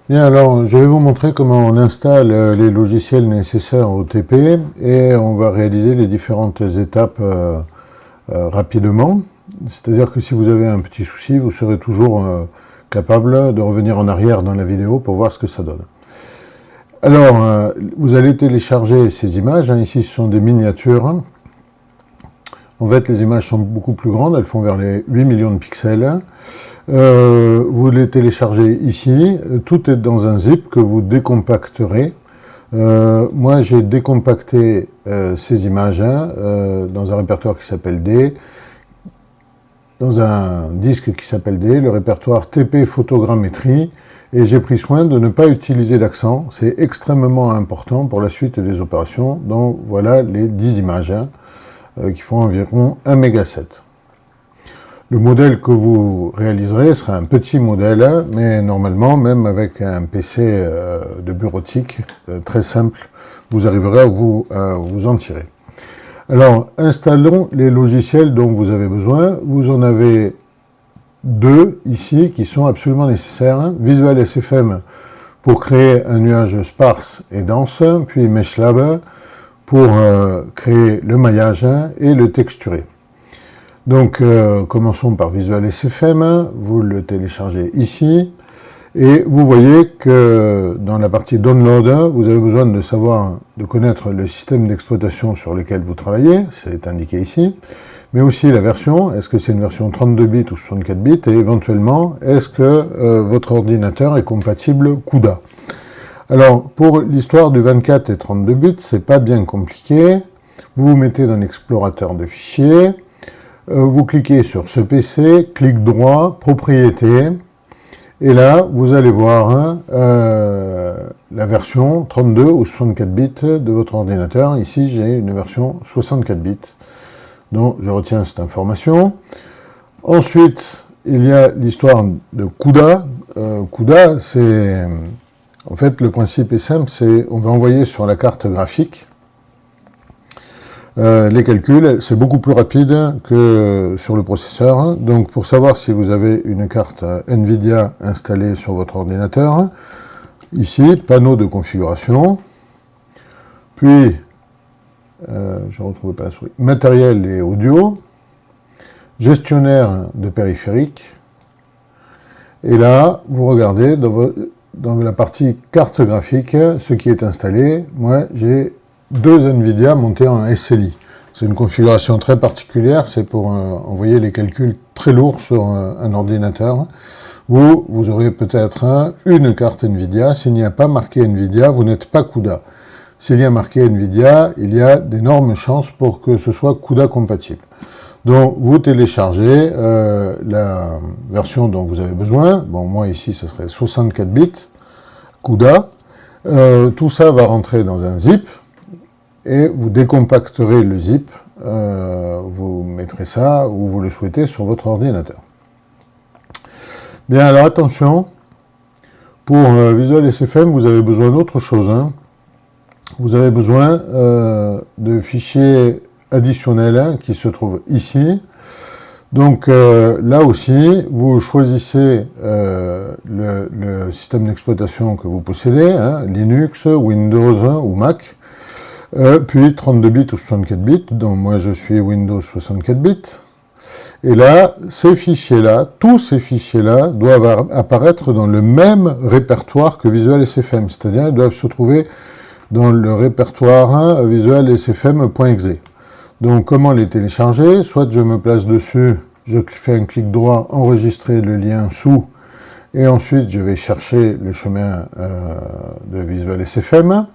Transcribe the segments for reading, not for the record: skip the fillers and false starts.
Bien, alors je vais vous montrer comment on installe les logiciels nécessaires au TP et on va réaliser les différentes étapes rapidement. C'est-à-dire que si vous avez un petit souci, vous serez toujours capable de revenir en arrière dans la vidéo pour voir ce que ça donne. Alors, vous allez télécharger ces images. Ici, ce sont des miniatures. En fait, les images sont beaucoup plus grandes. Elles font vers les 8 millions de pixels. Vous les téléchargez ici. Tout est dans un zip que vous décompacterez. Moi, j'ai décompacté ces images dans un répertoire qui s'appelle D, dans un disque qui s'appelle D, le répertoire TP photogrammétrie, et j'ai pris soin de ne pas utiliser d'accent. C'est extrêmement important pour la suite des opérations. Donc voilà les 10 images qui font environ 1,7 MB. Le modèle que vous réaliserez sera un petit modèle, mais normalement, même avec un PC de bureautique très simple, vous arriverez à vous en tirer. Alors, installons les logiciels dont vous avez besoin. Vous en avez deux ici qui sont absolument nécessaires. Visual SFM pour créer un nuage sparse et dense, puis Meshlab pour créer le maillage et le texturer. Donc, commençons par Visual SFM. Vous le téléchargez ici. Et vous voyez que dans la partie Download, vous avez besoin de connaître le système d'exploitation sur lequel vous travaillez. C'est indiqué ici. Mais aussi la version. Est-ce que c'est une version 32 bits ou 64 bits? Et éventuellement, est-ce que votre ordinateur est compatible CUDA? Alors, pour l'histoire du 24 et 32 bits, c'est pas bien compliqué. Vous vous mettez dans l'explorateur de fichiers. Vous cliquez sur ce PC, clic droit, propriété, et là, vous allez voir la version 32 ou 64 bits de votre ordinateur. Ici, j'ai une version 64 bits, donc je retiens cette information. Ensuite, il y a l'histoire de CUDA. CUDA, c'est... En fait, le principe est simple, c'est on va envoyer sur la carte graphique les calculs, c'est beaucoup plus rapide que sur le processeur. Donc, pour savoir si vous avez une carte NVIDIA installée sur votre ordinateur, ici, panneau de configuration, puis, je ne retrouve pas la souris, matériel et audio, gestionnaire de périphériques, et là, vous regardez dans la partie carte graphique ce qui est installé. Moi, j'ai deux NVIDIA montés en SLI. C'est une configuration très particulière, c'est pour envoyer les calculs très lourds sur un ordinateur. Vous aurez peut-être une carte NVIDIA. S'il n'y a pas marqué NVIDIA, vous n'êtes pas CUDA. S'il y a marqué NVIDIA, il y a d'énormes chances pour que ce soit CUDA compatible. Donc, vous téléchargez la version dont vous avez besoin. Bon, moi ici, ce serait 64 bits, CUDA. Tout ça va rentrer dans un zip. Et vous décompacterez le zip, vous mettrez ça où vous le souhaitez sur votre ordinateur. Bien, alors attention, pour Visual SFM, vous avez besoin d'autre chose. Vous avez besoin de fichiers additionnels qui se trouvent ici. Donc là aussi, vous choisissez le système d'exploitation que vous possédez, Linux, Windows ou Mac. Puis 32 bits ou 64 bits, donc moi je suis Windows 64 bits. Et là, ces fichiers-là, tous ces fichiers-là doivent apparaître dans le même répertoire que Visual SFM, c'est-à-dire ils doivent se trouver dans le répertoire Visual SFM.exe. Donc comment les télécharger? Soit je me place dessus, je fais un clic droit, enregistrer le lien sous, et ensuite je vais chercher le chemin de Visual SFM.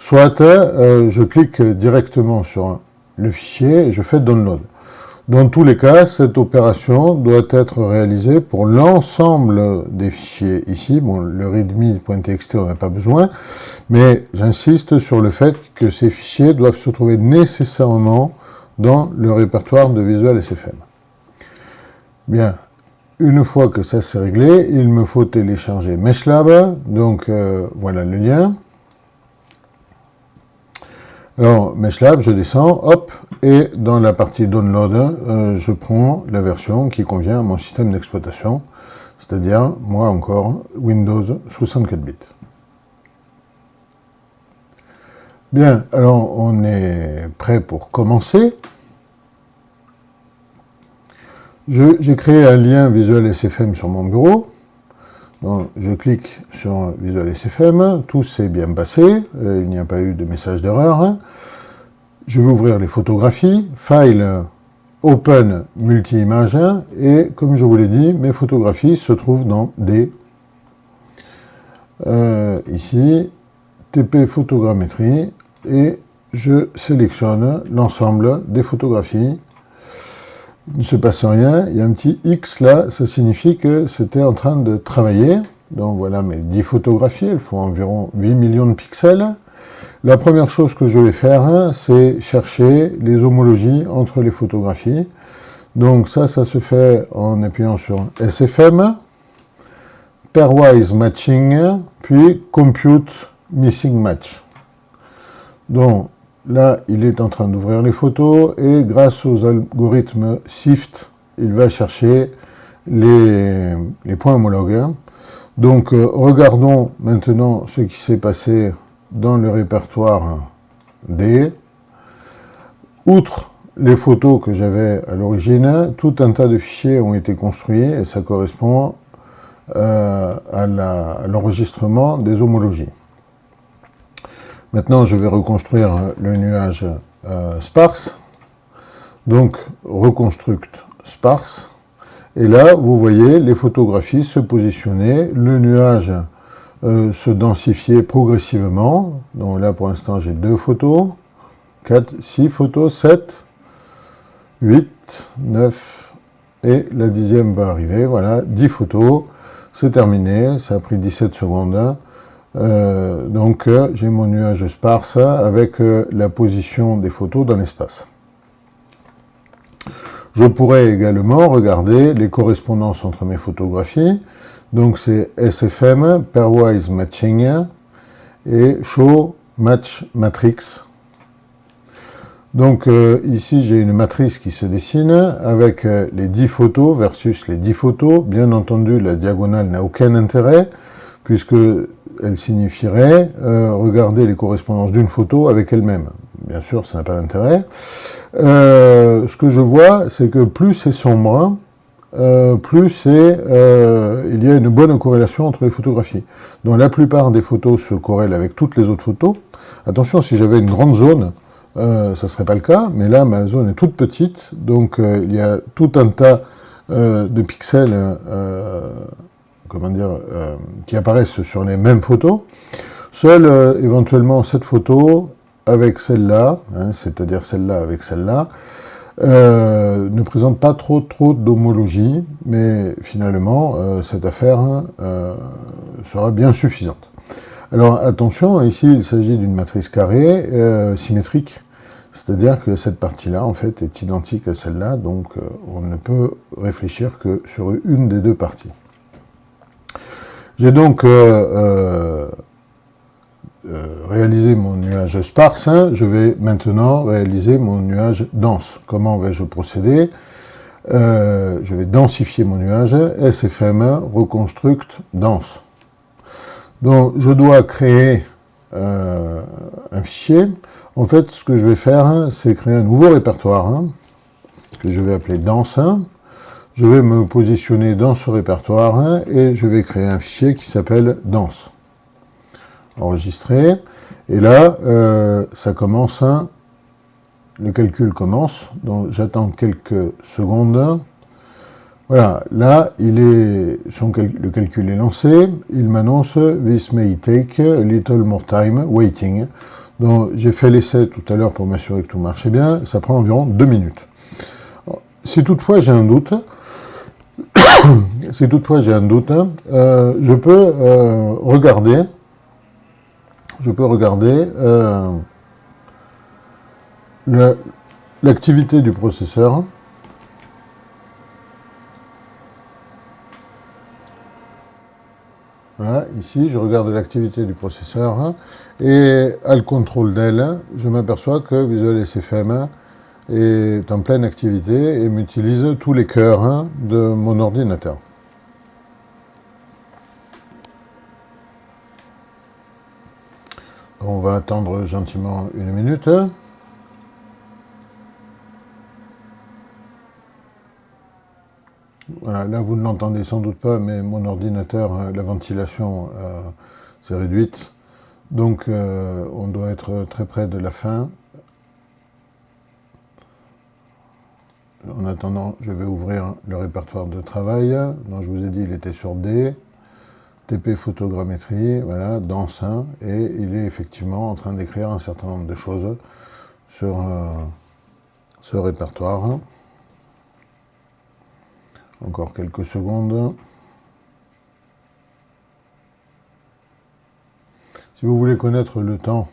Soit je clique directement sur le fichier et je fais download. Dans tous les cas, cette opération doit être réalisée pour l'ensemble des fichiers ici. Bon, le readme.txt, on n'a pas besoin, mais j'insiste sur le fait que ces fichiers doivent se trouver nécessairement dans le répertoire de Visual SFM. Bien, une fois que ça c'est réglé, il me faut télécharger Meshlab, donc voilà le lien. Alors, Meshlab, je descends, hop, et dans la partie Download, je prends la version qui convient à mon système d'exploitation, c'est-à-dire, moi encore, Windows 64 bits. Bien, alors on est prêt pour commencer. J'ai créé un lien Visual SFM sur mon bureau. Donc, je clique sur Visual SFM, tout s'est bien passé, il n'y a pas eu de message d'erreur. Je vais ouvrir les photographies, File, Open, Multi-Image, et comme je vous l'ai dit, mes photographies se trouvent dans D. Ici, TP Photogrammétrie, et je sélectionne l'ensemble des photographies. Il ne se passe rien, il y a un petit X là, ça signifie que c'était en train de travailler. Donc voilà mes 10 photographies, elles font environ 8 millions de pixels. La première chose que je vais faire, c'est chercher les homologies entre les photographies. Donc ça se fait en appuyant sur SFM, Pairwise Matching, puis Compute Missing Match. Donc là, il est en train d'ouvrir les photos et grâce aux algorithmes SIFT, il va chercher les points homologues. Donc, regardons maintenant ce qui s'est passé dans le répertoire D. Outre les photos que j'avais à l'origine, tout un tas de fichiers ont été construits et ça correspond à l'enregistrement des homologies. Maintenant, je vais reconstruire le nuage sparse. Donc, reconstruct sparse. Et là, vous voyez les photographies se positionner, le nuage se densifier progressivement. Donc là, pour l'instant, j'ai 2 photos, 4, 6 photos, 7, 8, 9, et la 10e va arriver. Voilà, 10 photos, c'est terminé, ça a pris 17 secondes. Donc j'ai mon nuage sparse avec la position des photos dans l'espace. Je pourrais également regarder les correspondances entre mes photographies. Donc c'est SFM, Pairwise Matching et Show Match Matrix. Donc ici j'ai une matrice qui se dessine avec les 10 photos versus les 10 photos. Bien entendu, la diagonale n'a aucun intérêt puisque elle signifierait regarder les correspondances d'une photo avec elle-même. Bien sûr, ça n'a pas d'intérêt. Ce que je vois, c'est que plus c'est sombre, plus il y a une bonne corrélation entre les photographies. Donc la plupart des photos se corrèlent avec toutes les autres photos. Attention, si j'avais une grande zone, ça ne serait pas le cas, mais là, ma zone est toute petite, donc il y a tout un tas de pixels qui apparaissent sur les mêmes photos. Seule éventuellement cette photo avec celle-là, c'est-à-dire celle-là avec celle-là, ne présente pas trop d'homologie, mais finalement cette affaire sera bien suffisante. Alors attention, ici il s'agit d'une matrice carrée symétrique, c'est-à-dire que cette partie-là en fait est identique à celle-là, donc on ne peut réfléchir que sur une des deux parties. J'ai donc réalisé mon nuage sparse, je vais maintenant réaliser mon nuage dense. Comment vais-je procéder? Je vais densifier mon nuage, SFM, reconstruct dense. Donc je dois créer un fichier. En fait, ce que je vais faire, c'est créer un nouveau répertoire que je vais appeler dense. Je vais me positionner dans ce répertoire et je vais créer un fichier qui s'appelle dense. Enregistrer. Et là, ça commence. Le calcul commence. Donc j'attends quelques secondes. Voilà, là, le calcul est lancé. Il m'annonce « This may take a little more time waiting ». Donc j'ai fait l'essai tout à l'heure pour m'assurer que tout marchait bien. Ça prend environ 2 minutes. Si toutefois j'ai un doute, je peux regarder l'activité du processeur. Voilà, ici, je regarde l'activité du processeur et à le contrôle d'elle, je m'aperçois que Visual SFM est en pleine activité et m'utilise tous les cœurs de mon ordinateur. On va attendre gentiment 1 minute. Voilà, là vous ne l'entendez sans doute pas, mais mon ordinateur, la ventilation s'est réduite. Donc on doit être très près de la fin. En attendant, je vais ouvrir le répertoire de travail. Donc, je vous ai dit, il était sur D, TP photogrammétrie, voilà, danse 1, et il est effectivement en train d'écrire un certain nombre de choses sur ce répertoire. Encore quelques secondes. Si vous voulez connaître le temps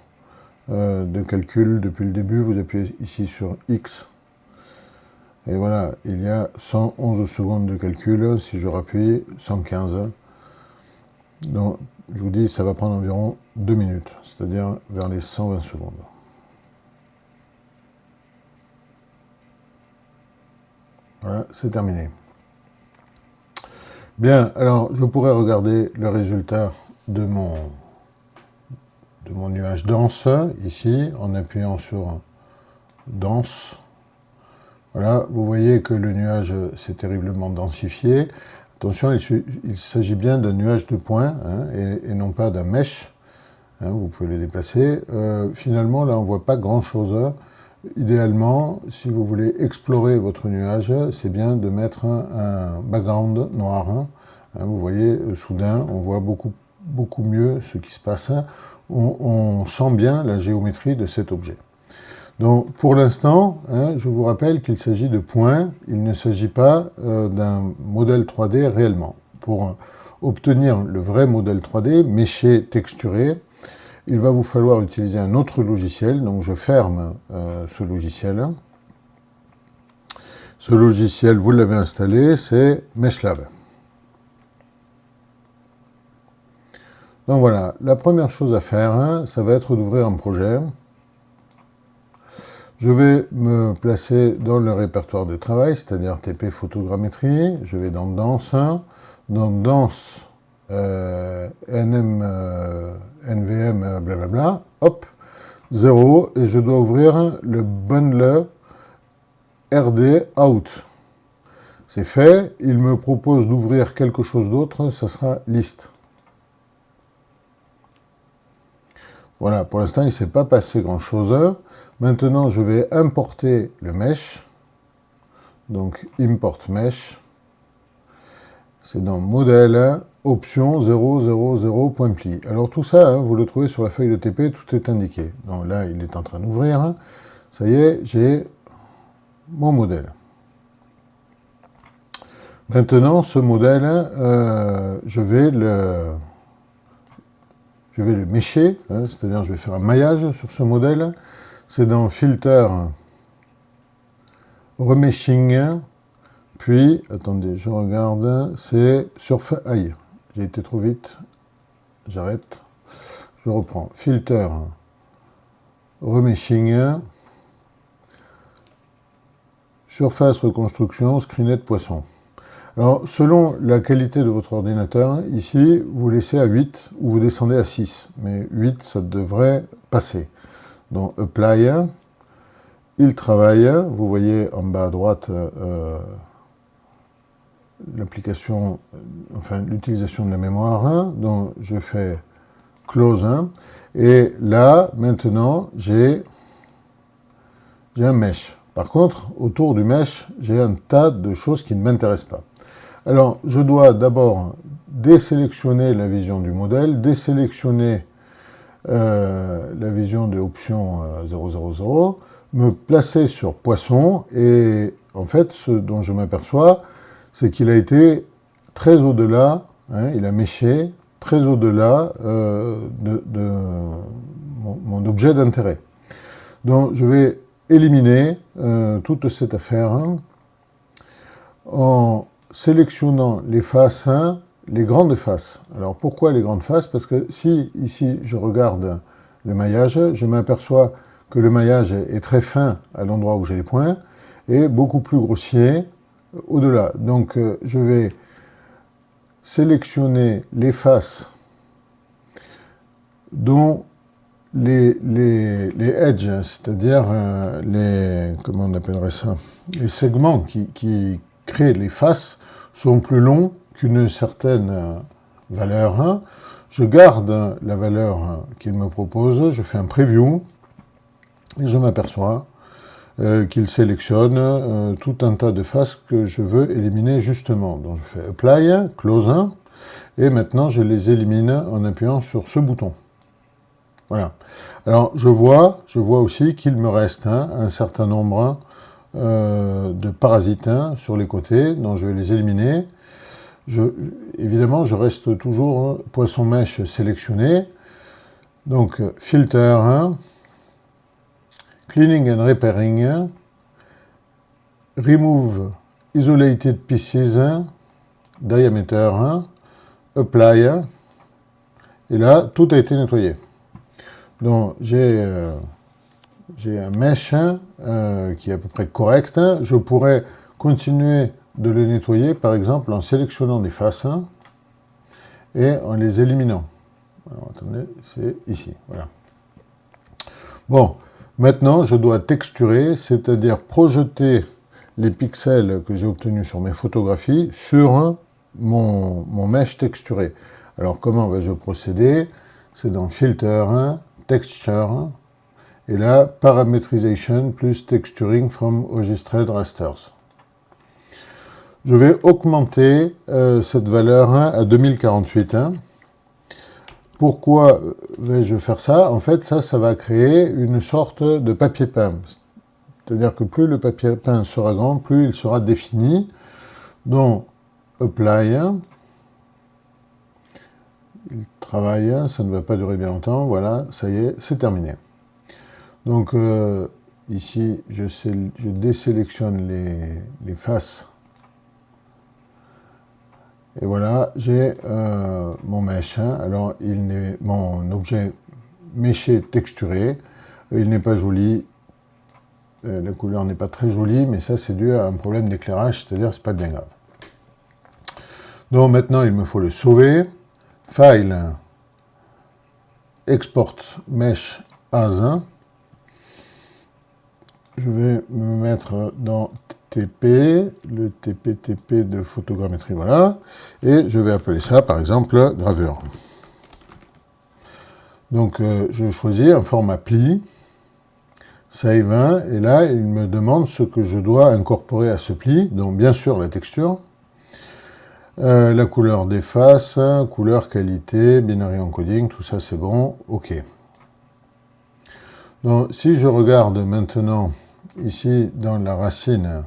de calcul depuis le début, vous appuyez ici sur X. Et voilà, il y a 111 secondes de calcul. Si je rappuie, 115. Donc, je vous dis, ça va prendre environ 2 minutes, c'est-à-dire vers les 120 secondes. Voilà, c'est terminé. Bien, alors je pourrais regarder le résultat de mon nuage dense, ici, en appuyant sur dense. Voilà, vous voyez que le nuage s'est terriblement densifié. Attention, il s'agit bien d'un nuage de points, hein, et non pas d'un mesh. Hein, vous pouvez le déplacer. Finalement, là, on ne voit pas grand-chose. Idéalement, si vous voulez explorer votre nuage, c'est bien de mettre un background noir. Hein, vous voyez, soudain, on voit beaucoup mieux ce qui se passe. On sent bien la géométrie de cet objet. Donc, pour l'instant, hein, je vous rappelle qu'il s'agit de points, il ne s'agit pas d'un modèle 3D réellement. Pour obtenir le vrai modèle 3D, méché, texturé, il va vous falloir utiliser un autre logiciel, donc je ferme ce logiciel. Ce logiciel, vous l'avez installé, c'est MeshLab. Donc voilà, la première chose à faire, hein, ça va être d'ouvrir un projet. Je vais me placer dans le répertoire de travail, c'est-à-dire TP photogrammétrie. Je vais dans Danse, dans Danse NVM, blablabla, hop, 0, et je dois ouvrir le bundle RD out. C'est fait, il me propose d'ouvrir quelque chose d'autre, ça sera liste. Voilà, pour l'instant, il ne s'est pas passé grand-chose. Maintenant, je vais importer le mesh. Donc, import mesh. C'est dans modèle, option 000.pli. Alors, tout ça, hein, vous le trouvez sur la feuille de TP, tout est indiqué. Donc là, il est en train d'ouvrir. Ça y est, j'ai mon modèle. Maintenant, ce modèle, je vais le mesher, hein, c'est-à-dire je vais faire un maillage sur ce modèle. C'est dans Filter, Remeshing, puis, attendez, je regarde, c'est Surface, aïe, j'ai été trop vite, j'arrête, je reprends, Filter, Remeshing, Surface Reconstruction, Screenette Poisson. Alors, selon la qualité de votre ordinateur, ici, vous laissez à 8 ou vous descendez à 6. Mais 8, ça devrait passer. Donc, Apply, il travaille. Vous voyez en bas à droite l'application, enfin, l'utilisation de la mémoire. Donc, je fais Close. Et là, maintenant, j'ai un mesh. Par contre, autour du mesh, j'ai un tas de choses qui ne m'intéressent pas. Alors, je dois d'abord désélectionner la vision du modèle, désélectionner la vision de option 000, me placer sur poisson, et en fait, ce dont je m'aperçois, c'est qu'il a été très au-delà, hein, il a méché très au-delà de mon objet d'intérêt. Donc, je vais éliminer toute cette affaire en sélectionnant les faces, les grandes faces. Alors pourquoi les grandes faces? Parce que si ici je regarde le maillage, je m'aperçois que le maillage est très fin à l'endroit où j'ai les points et beaucoup plus grossier au-delà. Donc je vais sélectionner les faces dont les edges, c'est-à-dire comment on appellerait ça, les segments qui créent les faces sont plus longs qu'une certaine valeur 1. Je garde la valeur qu'il me propose, je fais un preview et je m'aperçois qu'il sélectionne tout un tas de faces que je veux éliminer justement. Donc je fais Apply, Close, et maintenant je les élimine en appuyant sur ce bouton. Voilà. Alors je vois aussi qu'il me reste un certain nombre de parasites sur les côtés, donc je vais les éliminer. Évidemment, je reste toujours poisson mèche sélectionné. Donc Filter, Cleaning and Repairing, Remove Isolated Pieces, Diameter, Apply, et là, tout a été nettoyé. Donc, j'ai un mesh qui est à peu près correct. Je pourrais continuer de le nettoyer, par exemple, en sélectionnant des faces et en les éliminant. Alors, attendez, c'est ici, voilà. Bon, maintenant, je dois texturer, c'est-à-dire projeter les pixels que j'ai obtenus sur mes photographies sur mon mesh texturé. Alors, comment vais-je procéder? C'est dans Filter, Texture, et là, Parametrization plus Texturing from Registered Rasters. Je vais augmenter cette valeur à 2048. Pourquoi vais-je faire ça? En fait, ça va créer une sorte de papier peint. C'est-à-dire que plus le papier peint sera grand, plus il sera défini. Donc, Apply. Il travaille, ça ne va pas durer bien longtemps. Voilà, ça y est, c'est terminé. Donc, ici, je désélectionne les faces. Et voilà, j'ai mon mesh. Alors, mon objet méché texturé. Il n'est pas joli. La couleur n'est pas très jolie, mais ça, c'est dû à un problème d'éclairage, c'est-à-dire c'est pas bien grave. Donc, maintenant, il me faut le sauver. File, Export Mesh as. Je vais me mettre dans TP, le TP de photogrammétrie, voilà. Et je vais appeler ça, par exemple, gravure. Donc, je choisis un format pli, Save, et là, il me demande ce que je dois incorporer à ce pli. Donc, bien sûr, la texture, la couleur des faces, couleur, qualité, binary encoding, tout ça, c'est bon, OK. Donc, si je regarde maintenant ici dans la racine,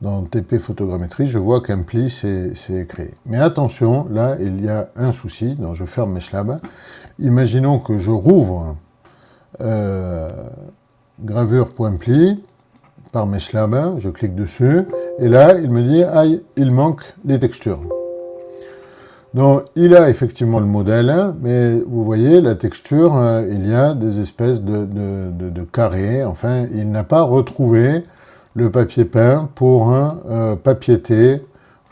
dans TP photogrammétrie, je vois qu'un pli c'est créé. Mais attention, là, il y a un souci. Donc, je ferme Meshlab. Imaginons que je rouvre gravure.pli par Meshlab. Je clique dessus. Et là, il me dit, ah, il manque les textures. Donc, il a effectivement le modèle, mais vous voyez, la texture, il y a des espèces de carrés. Enfin, il n'a pas retrouvé le papier peint pour papiéter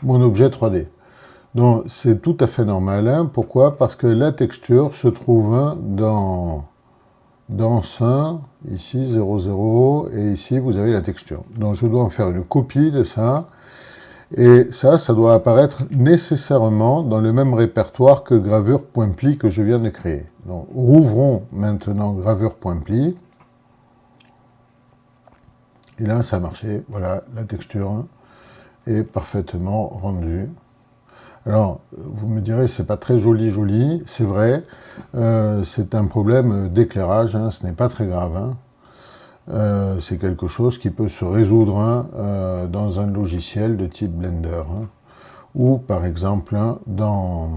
mon objet 3D. Donc, c'est tout à fait normal. Pourquoi? Parce que la texture se trouve dans ce, ici, 00, et ici, vous avez la texture. Donc, je dois en faire une copie de ça. Et ça doit apparaître nécessairement dans le même répertoire que gravure.pli que je viens de créer. Donc, rouvrons maintenant gravure.pli. Et là, ça a marché. Voilà, la texture est parfaitement rendue. Alors, vous me direz, c'est pas très joli, c'est vrai. C'est un problème d'éclairage, ce n'est pas très grave. C'est quelque chose qui peut se résoudre dans un logiciel de type Blender. Ou, par exemple, dans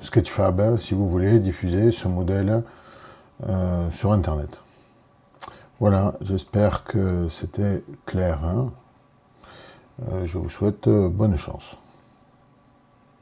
Sketchfab, si vous voulez diffuser ce modèle sur Internet. Voilà, j'espère que c'était clair. Je vous souhaite bonne chance.